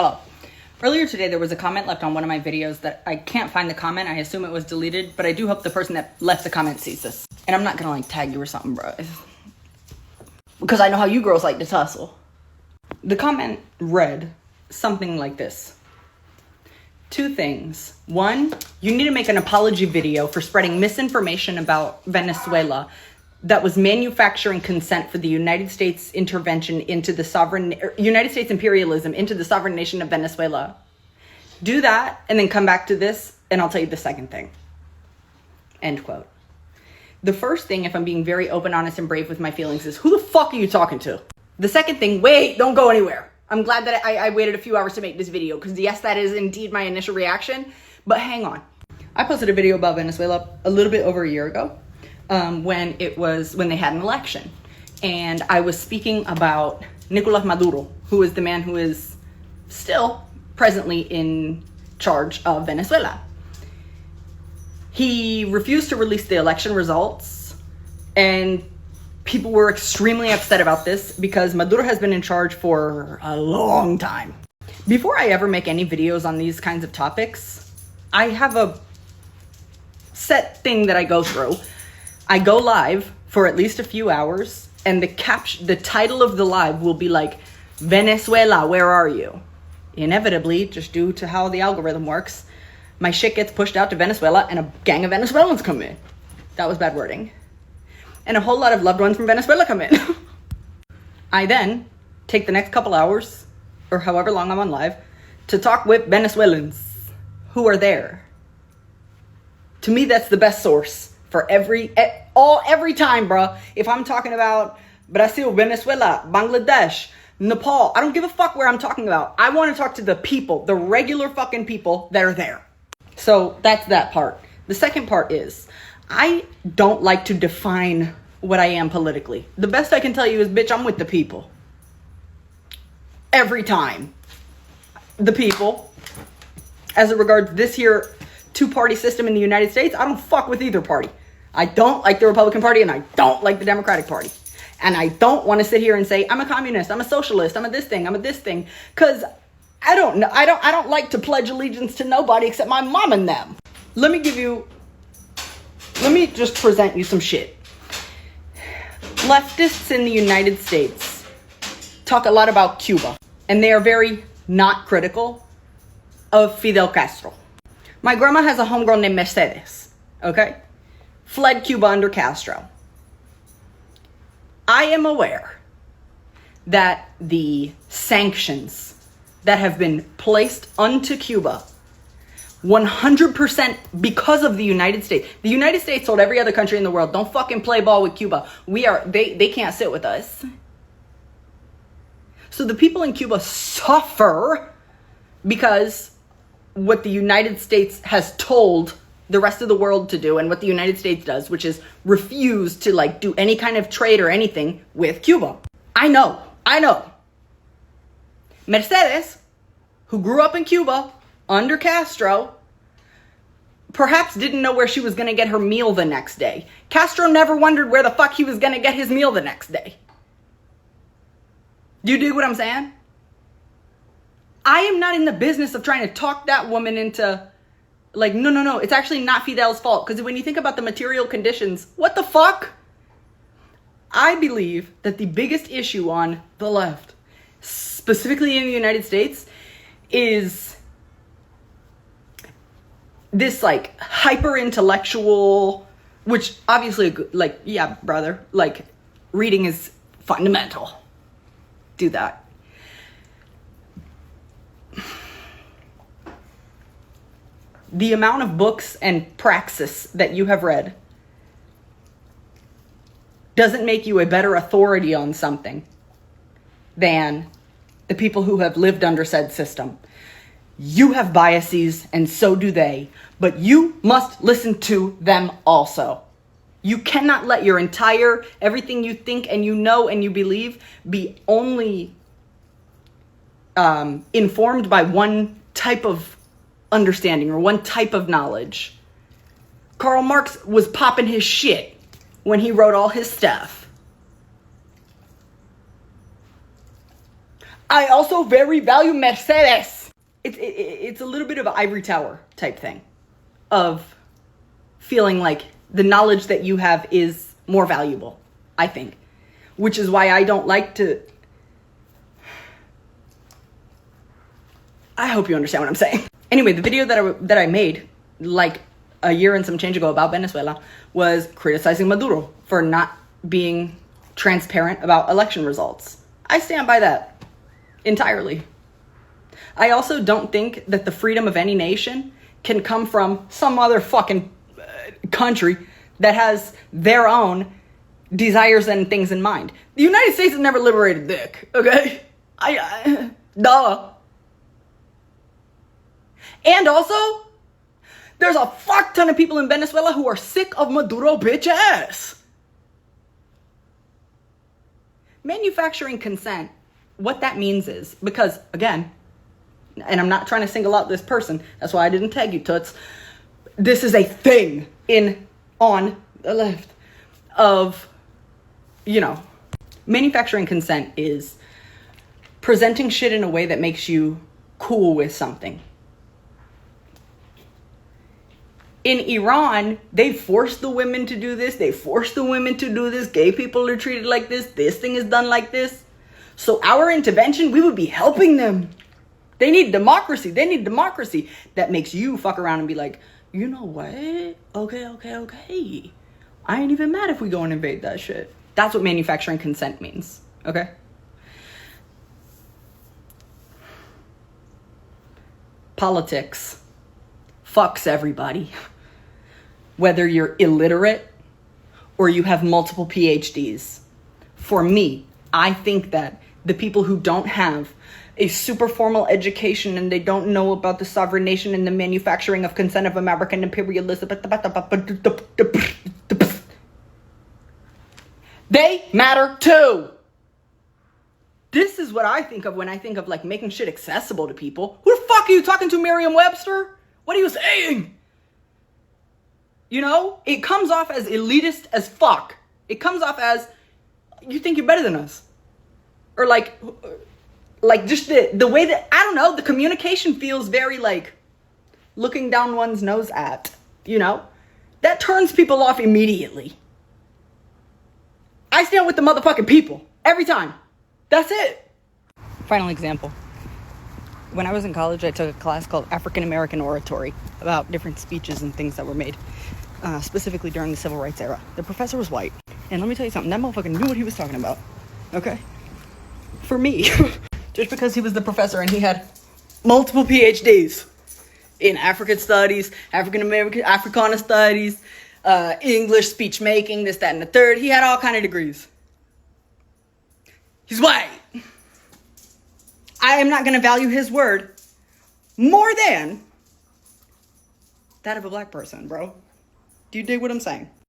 Hello. Earlier today, there was a comment left on one of my videos that I can't find the comment. I assume it was deleted, but I do hope the person that left the comment sees this. And I'm not gonna like tag you or something, bro. Because I know how you girls like to tussle. The comment read something like this. 2 things. 1, you need to make an apology video for spreading misinformation about Venezuela that was manufacturing consent for the United States intervention into the United States imperialism into the sovereign nation of Venezuela. Do that and then come back to this and I'll tell you the second thing. End quote. The first thing, if I'm being very open, honest, and brave with my feelings, is who the fuck are you talking to? The second thing, wait, don't go anywhere. I'm glad that I waited a few hours to make this video because yes, that is indeed my initial reaction, but hang on. I posted a video about Venezuela a little bit over a year ago. When they had an election, and I was speaking about Nicolas Maduro, who is the man who is still presently in charge of Venezuela. He refused to release the election results, and people were extremely upset about this because Maduro has been in charge for a long time. Before I ever make any videos on these kinds of topics, I have a set thing that I go through. I go live for at least a few hours, and the title of the live will be like, Venezuela, where are you? Inevitably, just due to how the algorithm works, my shit gets pushed out to Venezuela, and a gang of Venezuelans come in. That was bad wording. And a whole lot of loved ones from Venezuela come in. I then take the next couple hours, or however long I'm on live, to talk with Venezuelans who are there. To me, that's the best source. For every time, bro. If I'm talking about Brazil, Venezuela, Bangladesh, Nepal, I don't give a fuck where I'm talking about. I want to talk to the people, the regular fucking people that are there. So that's that part. The second part is, I don't like to define what I am politically. The best I can tell you is, bitch, I'm with the people. Every time. The people. As it regards this here 2-party system in the United States, I don't fuck with either party. I don't like the Republican Party and I don't like the Democratic Party. And I don't want to sit here and say, I'm a communist, I'm a socialist, I'm a this thing, because I don't like to pledge allegiance to nobody except my mom and them. Let me just present you some shit. Leftists in the United States talk a lot about Cuba, and they are very not critical of Fidel Castro. My grandma has a homegirl named Mercedes, okay? Fled Cuba under Castro. I am aware that the sanctions that have been placed onto Cuba 100% because of the United States. The United States told every other country in the world, don't fucking play ball with Cuba. They can't sit with us. So the people in Cuba suffer because what the United States has told the rest of the world to do, and what the United States does, which is refuse to like do any kind of trade or anything with Cuba. I know. Mercedes, who grew up in Cuba under Castro, perhaps didn't know where she was going to get her meal the next day. Castro never wondered where the fuck he was going to get his meal the next day. Do you dig what I'm saying? I am not in the business of trying to talk that woman into like, no, it's actually not Fidel's fault. Because when you think about the material conditions, what the fuck? I believe that the biggest issue on the left, specifically in the United States, is this like hyper intellectual, which obviously like, yeah, brother, like reading is fundamental. Do that. The amount of books and praxis that you have read doesn't make you a better authority on something than the people who have lived under said system. You have biases and so do they, but you must listen to them also. You cannot let your everything you think and you know and you believe be only informed by one type of understanding or one type of knowledge. Karl Marx was popping his shit when he wrote all his stuff. I also very value Mercedes. It's a little bit of an ivory tower type thing of feeling like the knowledge that you have is more valuable, I think. Which is why I don't like to... I hope you understand what I'm saying. Anyway, the video that I made like a year and some change ago about Venezuela was criticizing Maduro for not being transparent about election results. I stand by that entirely. I also don't think that the freedom of any nation can come from some other fucking country that has their own desires and things in mind. The United States has never liberated dick, okay? Duh. And also, there's a fuck ton of people in Venezuela who are sick of Maduro bitch ass. Manufacturing consent, what that means is, because again, and I'm not trying to single out this person, that's why I didn't tag you toots. This is a thing on the left of, you know, manufacturing consent is presenting shit in a way that makes you cool with something. In Iran, they force the women to do this. They force the women to do this. Gay people are treated like this. This thing is done like this. So our intervention, we would be helping them. They need democracy. They need democracy. That makes you fuck around and be like, you know what? Okay. I ain't even mad if we go and invade that shit. That's what manufacturing consent means. Okay? Politics fucks everybody. Whether you're illiterate or you have multiple PhDs. For me, I think that the people who don't have a super formal education and they don't know about the sovereign nation and the manufacturing of consent of American imperialism, they matter too. This is what I think of when I think of like making shit accessible to people. Who the fuck are you talking to, Merriam-Webster? What are you saying? You know, it comes off as elitist as fuck. It comes off as, you think you're better than us. Or like just the way that, I don't know, the communication feels very like looking down one's nose at, you know? That turns people off immediately. I stand with the motherfucking people every time. That's it. Final example. When I was in college, I took a class called African American Oratory about different speeches and things that were made, specifically during the Civil Rights era. The professor was white. And let me tell you something, that motherfucker knew what he was talking about. Okay? For me, just because he was the professor and he had multiple PhDs in African studies, African American, Africana studies, English, speech making, this, that, and the third. He had all kind of degrees. He's white. I am not going to value his word more than that of a black person, bro. Do you dig what I'm saying?